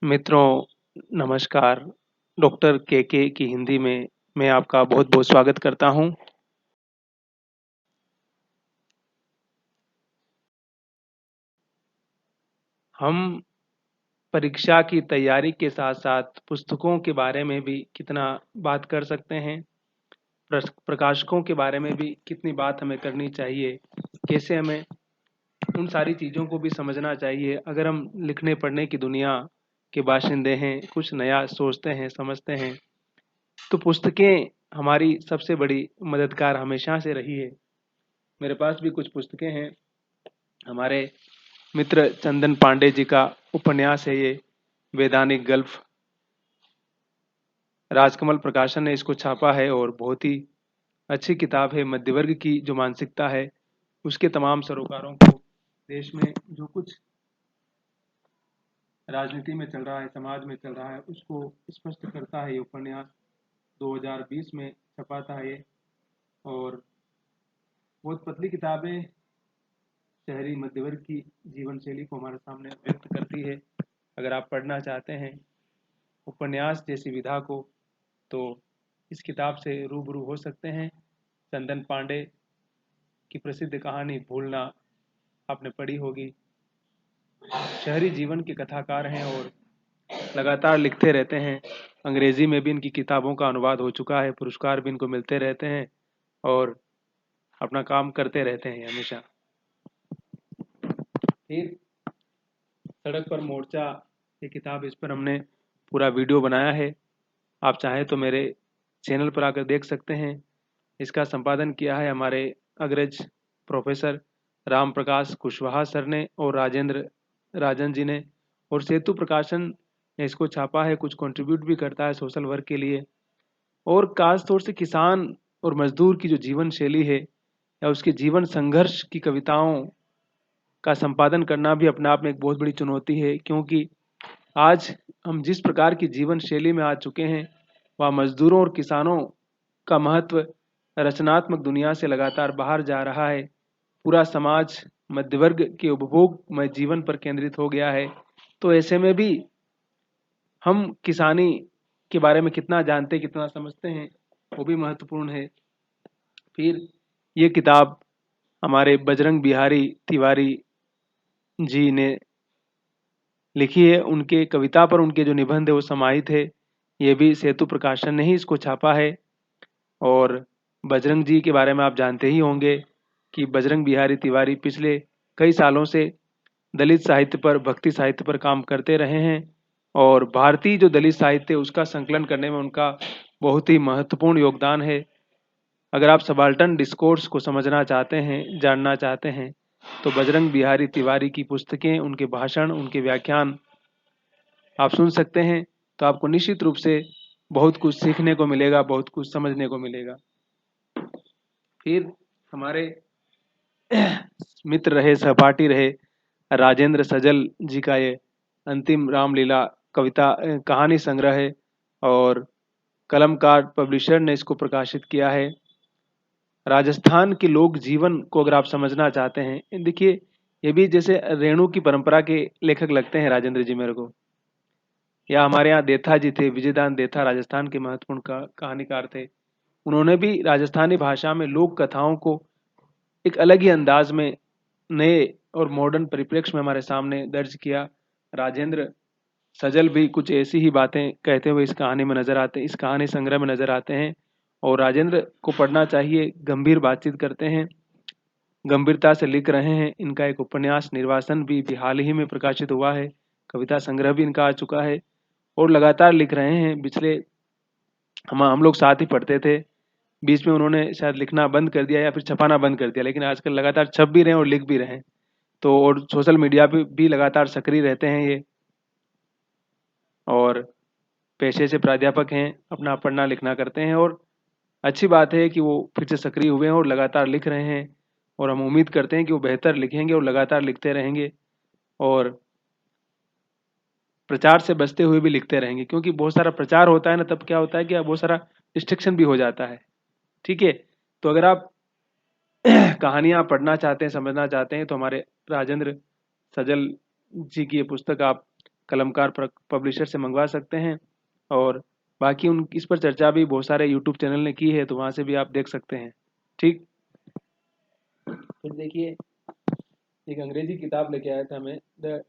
मित्रों, नमस्कार। डॉक्टर के की हिंदी में मैं आपका बहुत-बहुत स्वागत करता हूँ। हम परीक्षा की तैयारी के साथ-साथ पुस्तकों के बारे में भी कितना बात कर सकते हैं। प्रकाशकों के बारे में भी कितनी बात हमें करनी चाहिए। कैसे हमें उन सारी चीज़ों को भी समझना चाहिए। अगर हम लिखने-पढ़ने की दुनिया के बाशिंदे हैं, कुछ नया सोचते हैं, समझते हैं, तो पुस्तकें हमारी सबसे बड़ी मददगार हमेशा से रही है। मेरे पास भी कुछ पुस्तकें हैं। हमारे मित्र चंदन पांडे जी का उपन्यास है ये, वैधानिक गल्फ। राजकमल प्रकाशन ने इसको छापा है और बहुत ही अच्छी किताब है। मध्यवर्ग की जो मानसिकता है, उसके तमाम सरोकारों को देश में जो कुछ राजनीति में चल रहा है, समाज में चल रहा है, उसको स्पष्ट करता है ये उपन्यास। 2020 में छपा था ये और बहुत पतली किताबें शहरी मध्यवर्ग की जीवन शैली को हमारे सामने व्यक्त करती है। अगर आप पढ़ना चाहते हैं उपन्यास जैसी विधा को, तो इस किताब से रूबरू हो सकते हैं। चंदन पांडे की प्रसिद्ध कहानी भूलना आपने पढ़ी होगी। शहरी जीवन के कथाकार हैं और लगातार लिखते रहते हैं। अंग्रेजी में भी इनकी किताबों का अनुवाद हो चुका है, पुरस्कार भी इनको मिलते रहते हैं और अपना काम करते रहते हैं हमेशा। फिर सड़क पर मोर्चा ये किताब, इस पर हमने पूरा वीडियो बनाया है। आप चाहें तो मेरे चैनल पर आकर देख सकते हैं। इसका संपादन किया है हमारे अग्रज प्रोफेसर राम प्रकाश कुशवाहा सर ने और राजेंद्र राजन जी ने, और सेतु प्रकाशन ने इसको छापा है। कुछ कंट्रीब्यूट भी करता है सोशल वर्क के लिए। और खास तौर से किसान और मजदूर की जो जीवन शैली है या उसके जीवन संघर्ष की कविताओं का संपादन करना भी अपने आप में एक बहुत बड़ी चुनौती है, क्योंकि आज हम जिस प्रकार की जीवन शैली में आ चुके हैं, वह मजदूरों और किसानों का महत्व रचनात्मक दुनिया से लगातार बाहर जा रहा है। पूरा समाज मध्यवर्ग के उपभोग में जीवन पर केंद्रित हो गया है। तो ऐसे में भी हम किसानी के बारे में कितना जानते, कितना समझते हैं, वो भी महत्वपूर्ण है। फिर ये किताब हमारे बजरंग बिहारी तिवारी जी ने लिखी है। उनके कविता पर उनके जो निबंध है वो समाहित है। ये भी सेतु प्रकाशन ने ही इसको छापा है। और बजरंग जी के बारे में आप जानते ही होंगे कि बजरंग बिहारी तिवारी पिछले कई सालों से दलित साहित्य पर, भक्ति साहित्य पर काम करते रहे हैं और भारतीय जो दलित साहित्य है उसका संकलन करने में उनका बहुत ही महत्वपूर्ण योगदान है। अगर आप सबाल्टर्न डिस्कोर्स को समझना चाहते हैं, जानना चाहते हैं, तो बजरंग बिहारी तिवारी की पुस्तकें, उनके भाषण, उनके व्याख्यान आप सुन सकते हैं। तो आपको निश्चित रूप से बहुत कुछ सीखने को मिलेगा, बहुत कुछ समझने को मिलेगा। फिर हमारे मित्र रहे, सहपाठी रहे राजेंद्र सजल जी का ये अंतिम रामलीला कविता कहानी संग्रह है और कलमकार पब्लिशर ने इसको प्रकाशित किया है। राजस्थान के लोक जीवन को अगर आप समझना चाहते हैं, देखिए ये भी जैसे रेणु की परंपरा के लेखक लगते हैं राजेंद्र जी मेरे को। या हमारे यहाँ देथा जी थे, विजयदान देथा, राजस्थान के महत्वपूर्ण कहानीकार थे। उन्होंने भी राजस्थानी भाषा में लोक कथाओं को एक अलग ही अंदाज में, नए और मॉडर्न परिप्रेक्ष्य में हमारे सामने दर्ज किया। राजेंद्र सजल भी कुछ ऐसी ही बातें कहते हुए इस कहानी में नजर आते हैं, इस कहानी संग्रह में नजर आते हैं। और राजेंद्र को पढ़ना चाहिए। गंभीर बातचीत करते हैं, गंभीरता से लिख रहे हैं। इनका एक उपन्यास निर्वासन भी हाल ही में प्रकाशित हुआ है। कविता संग्रह भी इनका आ चुका है और लगातार लिख रहे हैं। पिछले हम लोग साथ ही पढ़ते थे। बीच में उन्होंने शायद लिखना बंद कर दिया या फिर छपाना बंद कर दिया, लेकिन आजकल लगातार छप भी रहे हैं और लिख भी रहे हैं। तो और सोशल मीडिया पे भी लगातार सक्रिय रहते हैं ये, और पेशे से प्राध्यापक हैं, अपना पढ़ना लिखना करते हैं। और अच्छी बात है कि वो फिर से सक्रिय हुए हैं और लगातार लिख रहे हैं। और हम उम्मीद करते हैं कि वो बेहतर लिखेंगे और लगातार लिखते रहेंगे और प्रचार से बचते हुए भी लिखते रहेंगे, क्योंकि बहुत सारा प्रचार होता है ना, तब क्या होता है कि बहुत सारा डिस्ट्रक्शन भी हो जाता है। ठीक है, तो अगर आप कहानियां पढ़ना चाहते हैं, समझना चाहते हैं, तो हमारे राजेंद्र सजल जी की ये पुस्तक आप कलमकार पब्लिशर से मंगवा सकते हैं। और बाकी इस पर चर्चा भी बहुत सारे यूट्यूब चैनल ने की है, तो वहाँ से भी आप देख सकते हैं। ठीक, फिर देखिए एक अंग्रेजी किताब लेके आया था मैं, द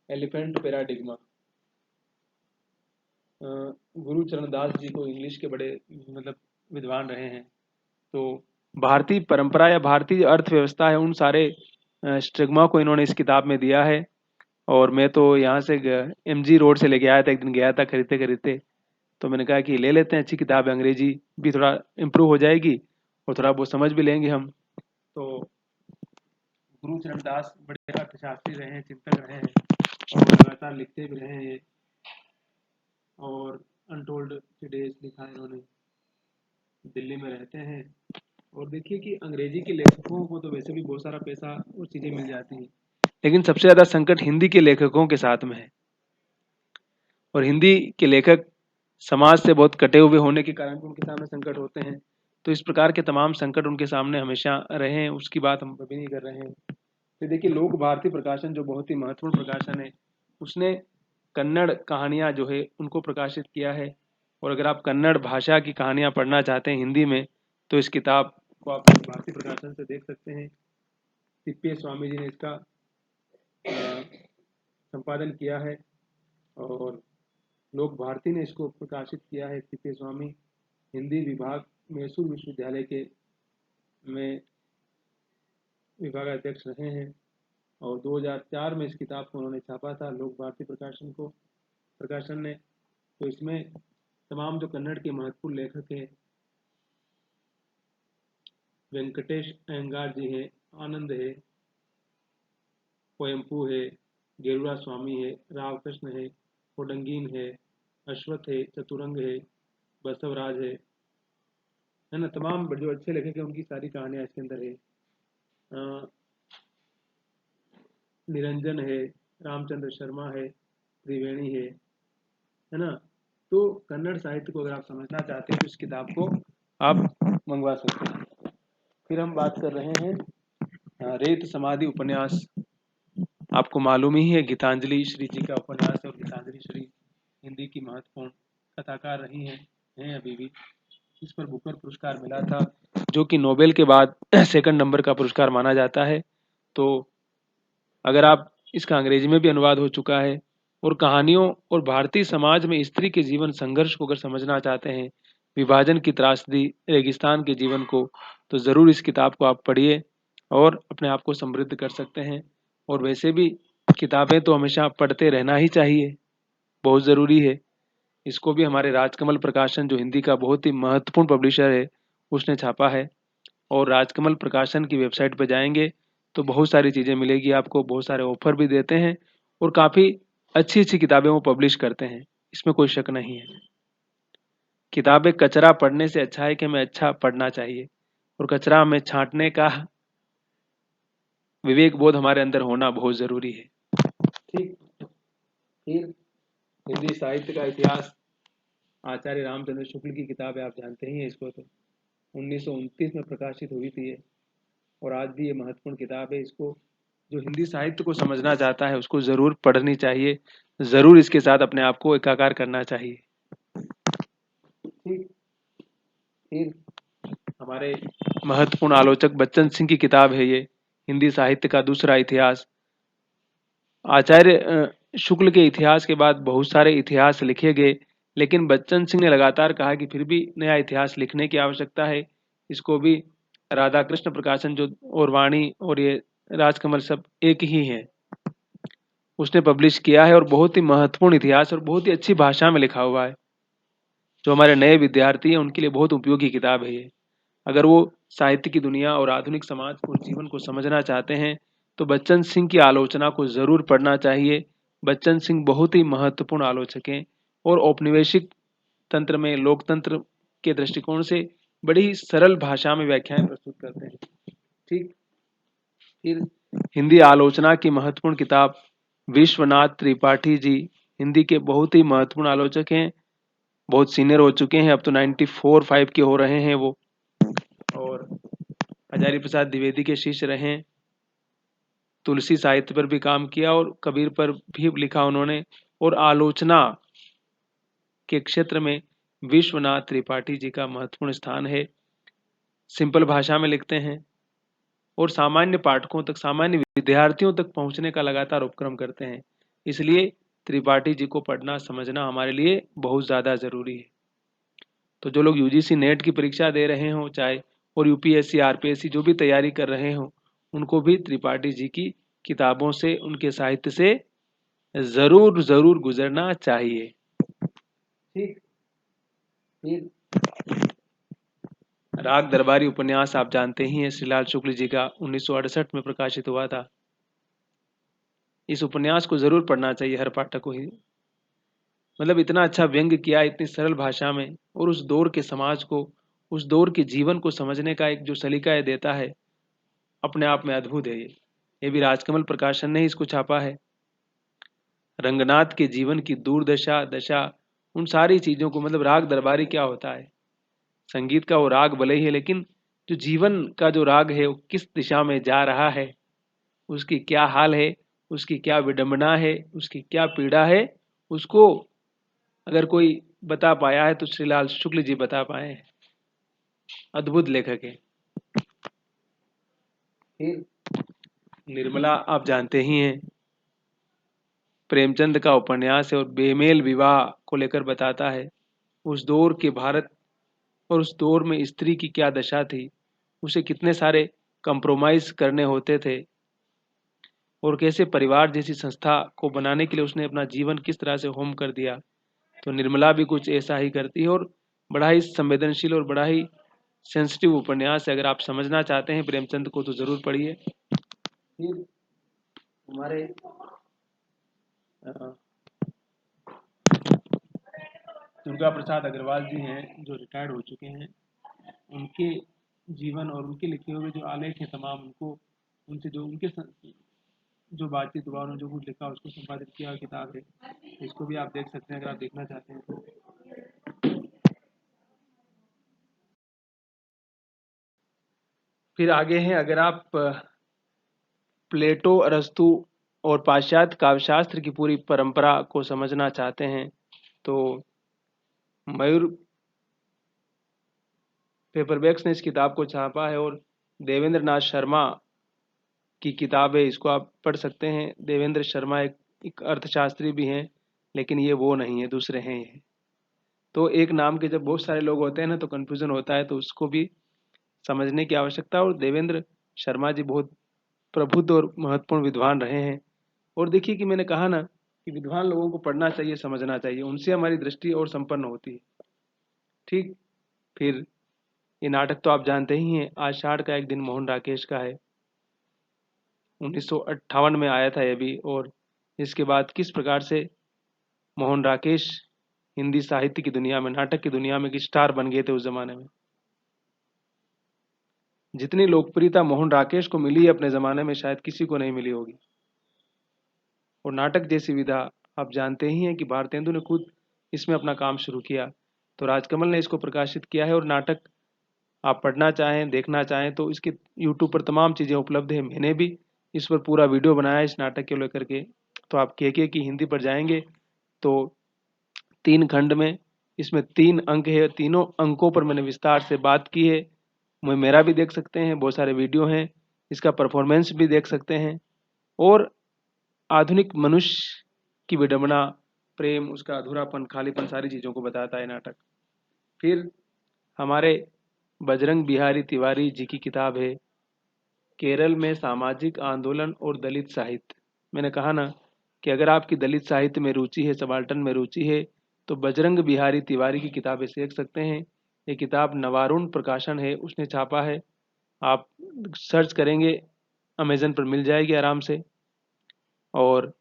एलिफेंट पैराडिग्मा। गुरु चरणदास जी को इंग्लिश के बड़े मतलब विद्वान रहे हैं। तो भारतीय परंपरा या भारतीय अर्थव्यवस्था है, उन सारे स्टिग्मा को इन्होंने इस किताब में दिया है। और मैं तो यहाँ से MG रोड से लेके आया था, एक दिन गया था खरीदते खरीदते, तो मैंने कहा कि ले लेते हैं, अच्छी किताब है, अंग्रेजी भी थोड़ा इम्प्रूव हो जाएगी और थोड़ा बहुत समझ भी लेंगे हम। तो गुरु चरणदास बड़े अर्थशास्त्री रहे हैं, चिंतक रहे हैं और लगातार लिखते भी रहे हैं। और अनटोल्ड डेज लिखा है इन्होंने, दिल्ली में रहते हैं। और देखिए कि अंग्रेजी के लेखकों को तो वैसे भी बहुत सारा पैसा और चीज़ें मिल जाती हैं, लेकिन सबसे ज़्यादा संकट हिंदी के लेखकों के साथ में है। और हिंदी के लेखक समाज से बहुत कटे हुए होने के कारण उनके सामने संकट होते हैं। तो इस प्रकार के तमाम संकट उनके सामने हमेशा रहे हैं, उसकी बात हम कभी नहीं कर रहे हैं। तो देखिए लोक भारती प्रकाशन जो बहुत ही महत्वपूर्ण प्रकाशन है, उसने कन्नड़ कहानियाँ जो है उनको प्रकाशित किया है। और अगर आप कन्नड़ भाषा की कहानियाँ पढ़ना चाहते हैं हिंदी में, तो इस किताब को आप भारती प्रकाशन से देख सकते हैं। तिप्पे स्वामी जी ने इसका संपादन किया है और लोक भारती ने इसको प्रकाशित किया है। तिप्पे स्वामी हिंदी विभाग मैसूर विश्वविद्यालय के में विभागाध्यक्ष रहे हैं और 2004 में इस किताब को उन्होंने छापा था, लोक भारती प्रकाशन ने। तो इसमें तमाम जो कन्नड़ के महत्वपूर्ण लेखक हैं, वेंकटेश अयंगार जी हैं, आनंद है, कोयम्पू है, गेरुड़ा स्वामी है, रामकृष्ण है, कोडंगीन है, अश्वथ है, चतुरंग है, बसवराज है ना। तमाम जो अच्छे लेखक हैं उनकी सारी कहानियाँ इसके अंदर है। निरंजन है, रामचंद्र शर्मा है, त्रिवेणी है ना। तो कन्नड़ साहित्य को अगर आप समझना चाहते हैं तो इस किताब को आप मंगवा सकते हैं। फिर हम बात कर रहे हैं रेत समाधि उपन्यास। आपको मालूम ही है गीतांजलि श्री जी का उपन्यास है और गीतांजलि श्री हिंदी की महत्वपूर्ण कथाकार रही हैं अभी भी। इस पर बुकर पुरस्कार मिला था, जो कि नोबेल के बाद सेकंड नंबर का पुरस्कार माना जाता है। तो अगर आप इसका अंग्रेजी में भी अनुवाद हो चुका है। और कहानियों और भारतीय समाज में स्त्री के जीवन संघर्ष को अगर समझना चाहते हैं, विभाजन की त्रासदी, रेगिस्तान के जीवन को, तो ज़रूर इस किताब को आप पढ़िए और अपने आप को समृद्ध कर सकते हैं। और वैसे भी किताबें तो हमेशा पढ़ते रहना ही चाहिए, बहुत ज़रूरी है। इसको भी हमारे राजकमल प्रकाशन जो हिंदी का बहुत ही महत्वपूर्ण पब्लिशर है, उसने छापा है। और राजकमल प्रकाशन की वेबसाइट पर जाएंगे तो बहुत सारी चीज़ें मिलेगी आपको, बहुत सारे ऑफर भी देते हैं और काफ़ी अच्छी अच्छी किताबें वो पब्लिश करते हैं, इसमें कोई शक नहीं है। किताबें कचरा पढ़ने से अच्छा है कि हमें अच्छा पढ़ना चाहिए और कचरा हमें छांटने का विवेक बोध हमारे अंदर होना बहुत ज़रूरी है। ठीक, फिर हिंदी साहित्य का इतिहास आचार्य रामचंद्र शुक्ल की किताब है, आप जानते ही हैं इसको। तो 1929 में प्रकाशित हुई थी ये और आज भी ये महत्वपूर्ण किताब है। इसको जो हिंदी साहित्य को समझना चाहता है उसको ज़रूर पढ़नी चाहिए, ज़रूर इसके साथ अपने आप को एकाकार करना चाहिए। ठीक, फिर हमारे महत्वपूर्ण आलोचक बच्चन सिंह की किताब है ये, हिंदी साहित्य का दूसरा इतिहास। आचार्य शुक्ल के इतिहास के बाद बहुत सारे इतिहास लिखे गए, लेकिन बच्चन सिंह ने लगातार कहा कि फिर भी नया इतिहास लिखने की आवश्यकता है। इसको भी राधा कृष्ण प्रकाशन जो और वाणी और ये राजकमल सब एक ही है, उसने पब्लिश किया है और बहुत ही महत्वपूर्ण इतिहास और बहुत ही अच्छी भाषा में लिखा हुआ है। जो हमारे नए विद्यार्थी हैं उनके लिए बहुत उपयोगी किताब है ये। अगर वो साहित्य की दुनिया और आधुनिक समाज को जीवन को समझना चाहते हैं तो बच्चन सिंह की आलोचना को ज़रूर पढ़ना चाहिए। बच्चन सिंह बहुत ही महत्वपूर्ण आलोचक हैं और औपनिवेशिक तंत्र में लोकतंत्र के दृष्टिकोण से बड़ी ही सरल भाषा में व्याख्याएं प्रस्तुत करते हैं। ठीक, फिर हिंदी आलोचना की महत्वपूर्ण किताब विश्वनाथ त्रिपाठी जी, हिंदी के बहुत ही महत्वपूर्ण आलोचक हैं, बहुत सीनियर हो चुके हैं, अब तो 94-5 के हो रहे हैं वो, और हजारी प्रसाद द्विवेदी के शिष्य रहे। तुलसी साहित्य पर भी काम किया और कबीर पर भी लिखा उन्होंने। और आलोचना के क्षेत्र में विश्वनाथ त्रिपाठी जी का महत्वपूर्ण स्थान है। सिंपल भाषा में लिखते हैं और सामान्य पाठकों तक, सामान्य विद्यार्थियों तक पहुंचने का लगातार उपक्रम करते हैं। इसलिए त्रिपाठी जी को पढ़ना समझना हमारे लिए बहुत ज़्यादा ज़रूरी है। तो जो लोग यूजीसी नेट की परीक्षा दे रहे हों चाहे, और यूपीएससी आरपीएससी जो भी तैयारी कर रहे हों, उनको भी त्रिपाठी जी की किताबों से, उनके साहित्य से ज़रूर ज़रूर गुजरना चाहिए। ठीक। फिर राग दरबारी उपन्यास आप जानते ही हैं, श्रीलाल शुक्ल जी का 1968 में प्रकाशित हुआ था। इस उपन्यास को जरूर पढ़ना चाहिए हर पाठक को ही। मतलब इतना अच्छा व्यंग्य किया इतनी सरल भाषा में, और उस दौर के समाज को, उस दौर के जीवन को समझने का एक जो सलीका ये देता है, अपने आप में अद्भुत है। ये भी राजकमल प्रकाशन ने इसको छापा है। रंगनाथ के जीवन की दूरदशा दशा, उन सारी चीजों को, मतलब राग दरबारी क्या होता है, संगीत का वो राग भले ही है, लेकिन जो जीवन का जो राग है वो किस दिशा में जा रहा है, उसकी क्या हाल है, उसकी क्या विडंबना है, उसकी क्या पीड़ा है, उसको अगर कोई बता पाया है तो श्रीलाल शुक्ल जी बता पाए हैं। अद्भुत लेखक है। फिर निर्मला आप जानते ही हैं, प्रेमचंद का उपन्यास है और बेमेल विवाह को लेकर बताता है। उस दौर के भारत और उस दौर में स्त्री की क्या दशा थी, उसे कितने सारे कंप्रोमाइज करने होते थे, और कैसे परिवार जैसी संस्था को बनाने के लिए उसने अपना जीवन किस तरह से होम कर दिया। तो निर्मला भी कुछ ऐसा ही करती है, और बड़ा ही संवेदनशील और बड़ा ही सेंसिटिव उपन्यास है। अगर आप समझना चाहते हैं प्रेमचंद को तो जरूर पढ़िए। फिर हमारे दुर्गा प्रसाद अग्रवाल जी हैं, जो रिटायर्ड हो चुके हैं, उनके जीवन और उनके लिखे हुए जो आलेख हैं तमाम, उनको उनसे जो उनके जो बातचीत हुआ, उन्होंने जो कुछ लिखा उसको संपादित किया हुआ किताब है। इसको भी आप देख सकते हैं अगर आप देखना चाहते हैं तो। फिर आगे हैं, अगर आप प्लेटो, अरस्तु और पाश्चात्य काव्यशास्त्र की पूरी परंपरा को समझना चाहते हैं तो मयूर पेपरबैक्स ने इस किताब को छापा है, और देवेंद्र नाथ शर्मा की किताब है, इसको आप पढ़ सकते हैं। देवेंद्र शर्मा एक अर्थशास्त्री भी हैं, लेकिन ये वो नहीं है, दूसरे हैं ये। तो एक नाम के जब बहुत सारे लोग होते हैं ना तो कन्फ्यूजन होता है, तो उसको भी समझने की आवश्यकता है। और देवेंद्र शर्मा जी बहुत प्रबुद्ध और महत्वपूर्ण विद्वान रहे हैं। और देखिए कि मैंने कहा ना कि विद्वान लोगों को पढ़ना चाहिए, समझना चाहिए, उनसे हमारी दृष्टि और संपन्न होती है। ठीक। फिर ये नाटक तो आप जानते ही हैं, आषाढ़ का एक दिन मोहन राकेश का है, 1958 में आया था ये भी। और इसके बाद किस प्रकार से मोहन राकेश हिंदी साहित्य की दुनिया में, नाटक की दुनिया में एक स्टार बन गए थे उस जमाने में। जितनी लोकप्रियता मोहन राकेश को मिली है अपने जमाने में शायद किसी को नहीं मिली होगी। और नाटक जैसी विधा आप जानते ही हैं कि भारतेंदु ने खुद इसमें अपना काम शुरू किया, तो राजकमल ने इसको प्रकाशित किया है। और नाटक आप पढ़ना चाहें, देखना चाहें तो इसके यूट्यूब पर तमाम चीज़ें उपलब्ध है। मैंने भी इस पर पूरा वीडियो बनाया है इस नाटक को लेकर के। तो आप के की हिंदी पर जाएंगे तो 3 खंड में इसमें 3 अंक है, तीनों अंकों पर मैंने विस्तार से बात की है। मेरा भी देख सकते हैं, बहुत सारे वीडियो हैं, इसका परफॉर्मेंस भी देख सकते हैं। और आधुनिक मनुष्य की विडंबना, प्रेम, उसका अधूरापन, खालीपन, सारी चीज़ों को बताता है नाटक। फिर हमारे बजरंग बिहारी तिवारी जी की किताब है केरल में सामाजिक आंदोलन और दलित साहित्य। मैंने कहा ना कि अगर आपकी दलित साहित्य में रुचि है, सबाल्टन में रुचि है, तो बजरंग बिहारी तिवारी की किताबें देख सकते हैं। ये किताब नवारुण प्रकाशन है, उसने छापा है। आप सर्च करेंगे अमेजन पर मिल जाएगी आराम से। और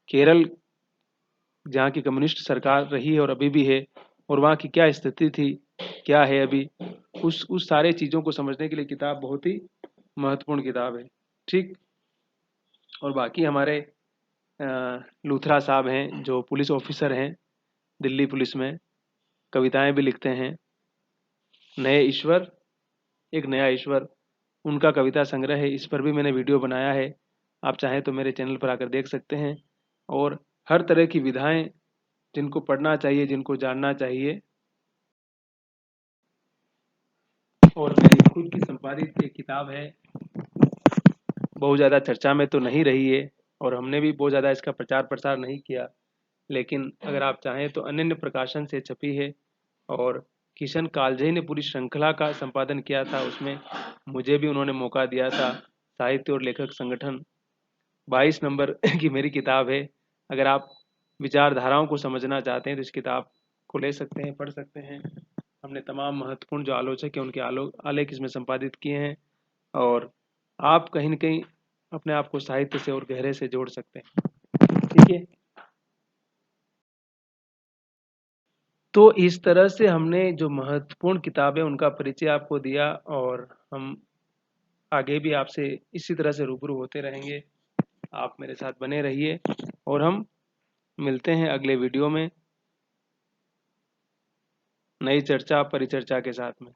केरल जहाँ की कम्युनिस्ट सरकार रही है और अभी भी है, और वहाँ की क्या स्थिति थी, क्या है अभी, उस सारे चीज़ों को समझने के लिए किताब बहुत ही महत्वपूर्ण किताब है। ठीक। और बाकी हमारे लूथरा साहब हैं जो पुलिस ऑफिसर हैं दिल्ली पुलिस में, कविताएं भी लिखते हैं। नए ईश्वर, एक नया ईश्वर, उनका कविता संग्रह है, इस पर भी मैंने वीडियो बनाया है। आप चाहें तो मेरे चैनल पर आकर देख सकते हैं। और हर तरह की विधाएं जिनको पढ़ना चाहिए, जिनको जानना चाहिए। और मेरी खुद की संपादित एक किताब है, बहुत ज़्यादा चर्चा में तो नहीं रही है और हमने भी बहुत ज़्यादा इसका प्रचार प्रसार नहीं किया, लेकिन अगर आप चाहें तो अनन्य प्रकाशन से छपी है। और किशन कालजई ने पूरी श्रृंखला का संपादन किया था, उसमें मुझे भी उन्होंने मौका दिया था। साहित्य और लेखक संगठन 22 नंबर की मेरी किताब है। अगर आप विचारधाराओं को समझना चाहते हैं तो इस किताब को ले सकते हैं, पढ़ सकते हैं। हमने तमाम महत्वपूर्ण जो आलोचक हैं उनके आलेख इसमें संपादित किए हैं और आप कहीं न कहीं अपने आप को साहित्य से और गहरे से जोड़ सकते हैं। ठीक है? तो इस तरह से हमने जो महत्वपूर्ण किताबें उनका परिचय आपको दिया और हम आगे भी आपसे इसी तरह से रूबरू होते रहेंगे। आप मेरे साथ बने रहिए और हम मिलते हैं अगले वीडियो में नई चर्चा परिचर्चा के साथ में।